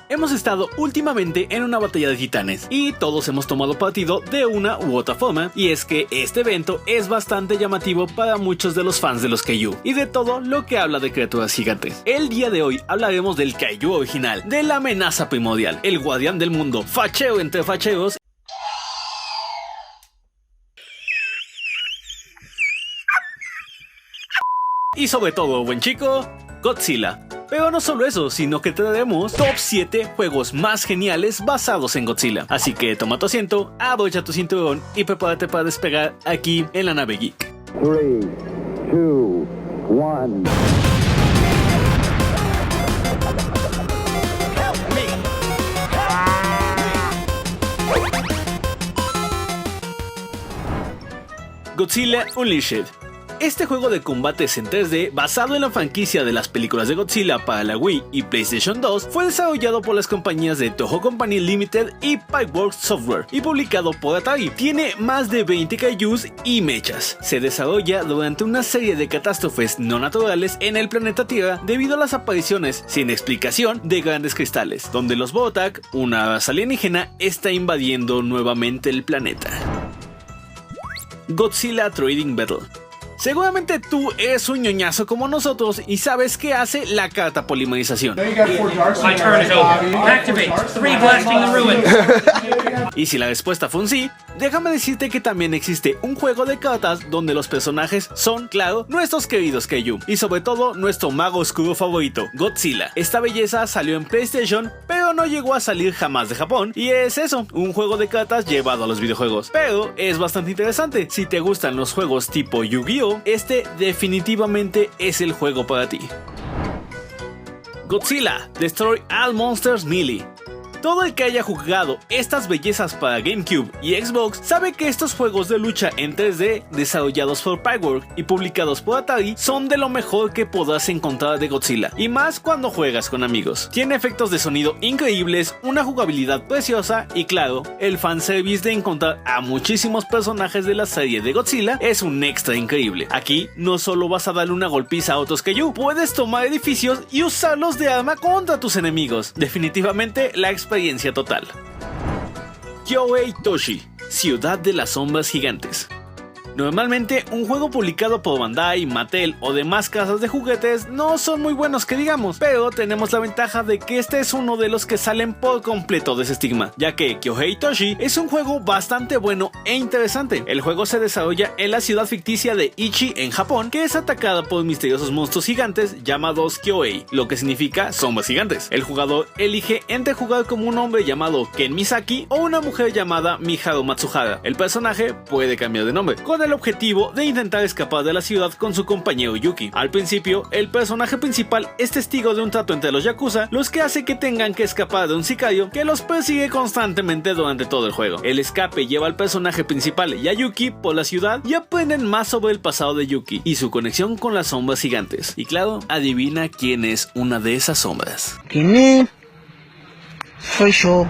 hemos estado últimamente en una batalla de titanes y todos hemos tomado partido de una u otra forma, y es que este evento es bastante llamativo para muchos de los fans de los Kaiju y de todo lo que habla de criaturas gigantes. El día de hoy hablaremos del Kaiju original, de la amenaza primordial, el guardián del mundo, fachero entre facheros y sobre todo, buen chico, Godzilla. Pero no solo eso, sino que traeremos top 7 juegos más geniales basados en Godzilla. Así que toma tu asiento, abrocha tu cinturón y prepárate para despegar aquí en la nave geek. 3, 2, 1. Godzilla Unleashed. Este juego de combates en 3D, basado en la franquicia de las películas de Godzilla para la Wii y PlayStation 2, fue desarrollado por las compañías de Toho Company Limited y Pipeworks Software y publicado por Atari. Tiene más de 20 kaijus y mechas. Se desarrolla durante una serie de catástrofes no naturales en el planeta Tierra debido a las apariciones, sin explicación, de grandes cristales, donde los Botak, una raza alienígena, está invadiendo nuevamente el planeta. Godzilla Trading Battle. Seguramente tú eres un ñoñazo como nosotros y sabes qué hace la carta polimerización. Y si la respuesta fue un sí, déjame decirte que también existe un juego de cartas donde los personajes son, claro, nuestros queridos Kaiju y sobre todo nuestro mago oscuro favorito, Godzilla. Esta belleza salió en PlayStation, pero no llegó a salir jamás de Japón, y es eso, un juego de cartas llevado a los videojuegos. Pero es bastante interesante, si te gustan los juegos tipo Yu-Gi-Oh, este definitivamente es el juego para ti. Godzilla Destroy All Monsters Melee. Todo el que haya jugado estas bellezas para GameCube y Xbox sabe que estos juegos de lucha en 3D desarrollados por Pipeworks y publicados por Atari son de lo mejor que podrás encontrar de Godzilla, y más cuando juegas con amigos. Tiene efectos de sonido increíbles, una jugabilidad preciosa y claro, el fanservice de encontrar a muchísimos personajes de la serie de Godzilla es un extra increíble. Aquí no solo vas a darle una golpiza a otros Kaiju, puedes tomar edificios y usarlos de arma contra tus enemigos. Definitivamente la experiencia total. Kyoei Toshi, Ciudad de las Sombras Gigantes. Normalmente un juego publicado por Bandai, Mattel o demás casas de juguetes no son muy buenos que digamos, pero tenemos la ventaja de que este es uno de los que salen por completo de ese estigma, ya que Kyoei Toshi es un juego bastante bueno e interesante. El juego se desarrolla en la ciudad ficticia de Ichi en Japón, que es atacada por misteriosos monstruos gigantes llamados Kyoei, lo que significa sombras gigantes. El jugador elige entre jugar como un hombre llamado Ken Misaki o una mujer llamada Miharu Matsuhara. El personaje puede cambiar de nombre, con el objetivo de intentar escapar de la ciudad con su compañero Yuki. Al principio, el personaje principal es testigo de un trato entre los Yakuza, los que hace que tengan que escapar de un sicario que los persigue constantemente durante todo el juego. El escape lleva al personaje principal y a Yuki por la ciudad y aprenden más sobre el pasado de Yuki y su conexión con las sombras gigantes. Y claro, adivina quién es una de esas sombras. ¿Quién es? Soy yo.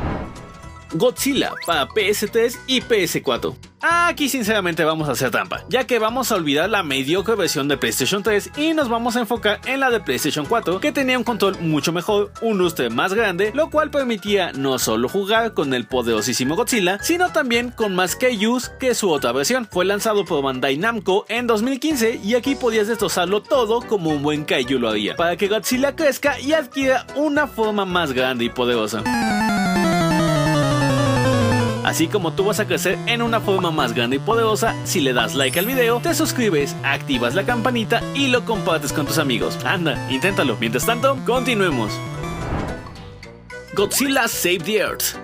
Godzilla para PS3 y PS4. Aquí sinceramente vamos a hacer trampa, ya que vamos a olvidar la mediocre versión de PlayStation 3 y nos vamos a enfocar en la de PlayStation 4, que tenía un control mucho mejor, un lustre más grande, lo cual permitía no solo jugar con el poderosísimo Godzilla, sino también con más Kaijus que su otra versión. Fue lanzado por Bandai Namco en 2015 y aquí podías destrozarlo todo como un buen Kaiju lo haría, para que Godzilla crezca y adquiera una forma más grande y poderosa. Así como tú vas a crecer en una forma más grande y poderosa si le das like al video, te suscribes, activas la campanita y lo compartes con tus amigos. Anda, inténtalo. Mientras tanto, continuemos. Godzilla Save the Earth.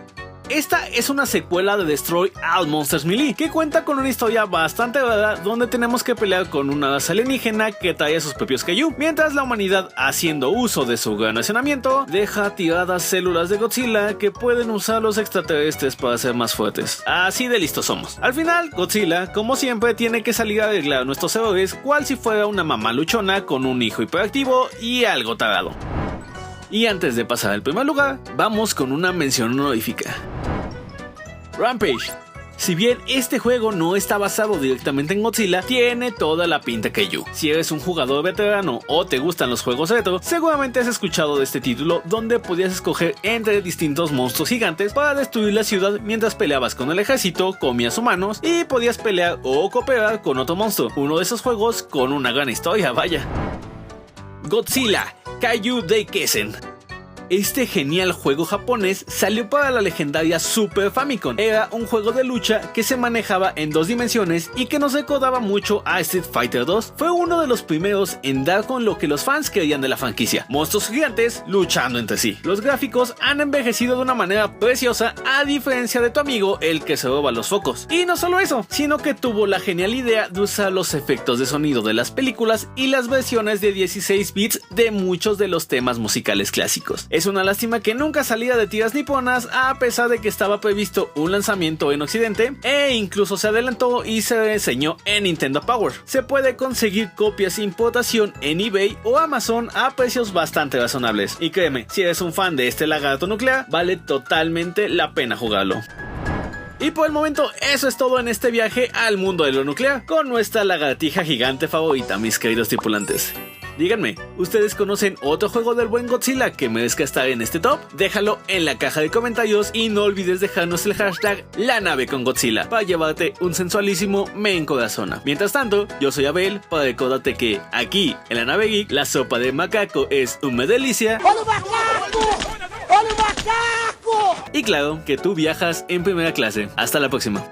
Esta es una secuela de Destroy All Monsters Melee, que cuenta con una historia bastante rara donde tenemos que pelear con una raza alienígena que trae a sus propios Kaiju, mientras la humanidad, haciendo uso de su gran racionamiento, deja tiradas células de Godzilla que pueden usar los extraterrestres para ser más fuertes. Así de listos somos. Al final, Godzilla, como siempre, tiene que salir a arreglar nuestros errores, cual si fuera una mamá luchona con un hijo hiperactivo y algo tarado. Y antes de pasar al primer lugar, vamos con una mención honorífica. Rampage, Si bien este juego no está basado directamente en Godzilla, tiene toda la pinta Kaiju. Si eres un jugador veterano o te gustan los juegos retro, seguramente has escuchado de este título donde podías escoger entre distintos monstruos gigantes para destruir la ciudad mientras peleabas con el ejército, comías humanos y podías pelear o cooperar con otro monstruo. Uno de esos juegos con una gran historia, vaya. Godzilla Kaiju Daikessen. Este genial juego japonés salió para la legendaria Super Famicom. Era un juego de lucha que se manejaba en 2 dimensiones y que nos recordaba mucho a Street Fighter 2. Fue uno de los primeros en dar con lo que los fans querían de la franquicia: monstruos gigantes luchando entre sí. Los gráficos han envejecido de una manera preciosa, a diferencia de tu amigo el que se roba los focos. Y no solo eso, sino que tuvo la genial idea de usar los efectos de sonido de las películas y las versiones de 16 bits de muchos de los temas musicales clásicos. Es una lástima que nunca saliera de tiras niponas, a pesar de que estaba previsto un lanzamiento en Occidente e incluso se adelantó y se enseñó en Nintendo Power. Se puede conseguir copias de importación en eBay o Amazon a precios bastante razonables. Y créeme, si eres un fan de este lagarto nuclear, vale totalmente la pena jugarlo. Y por el momento eso es todo en este viaje al mundo de lo nuclear con nuestra lagartija gigante favorita, mis queridos tripulantes. Díganme, ¿ustedes conocen otro juego del buen Godzilla que merezca estar en este top? Déjalo en la caja de comentarios y no olvides dejarnos el hashtag #LaNaveConGodzilla para llevarte un sensualísimo me encorazona. Mientras tanto, yo soy Abel para recordarte que aquí en la Nave Geek la sopa de macaco es una delicia. ¡Olha o macaco! ¡Olha o macaco! Y claro, que tú viajas en primera clase. Hasta la próxima.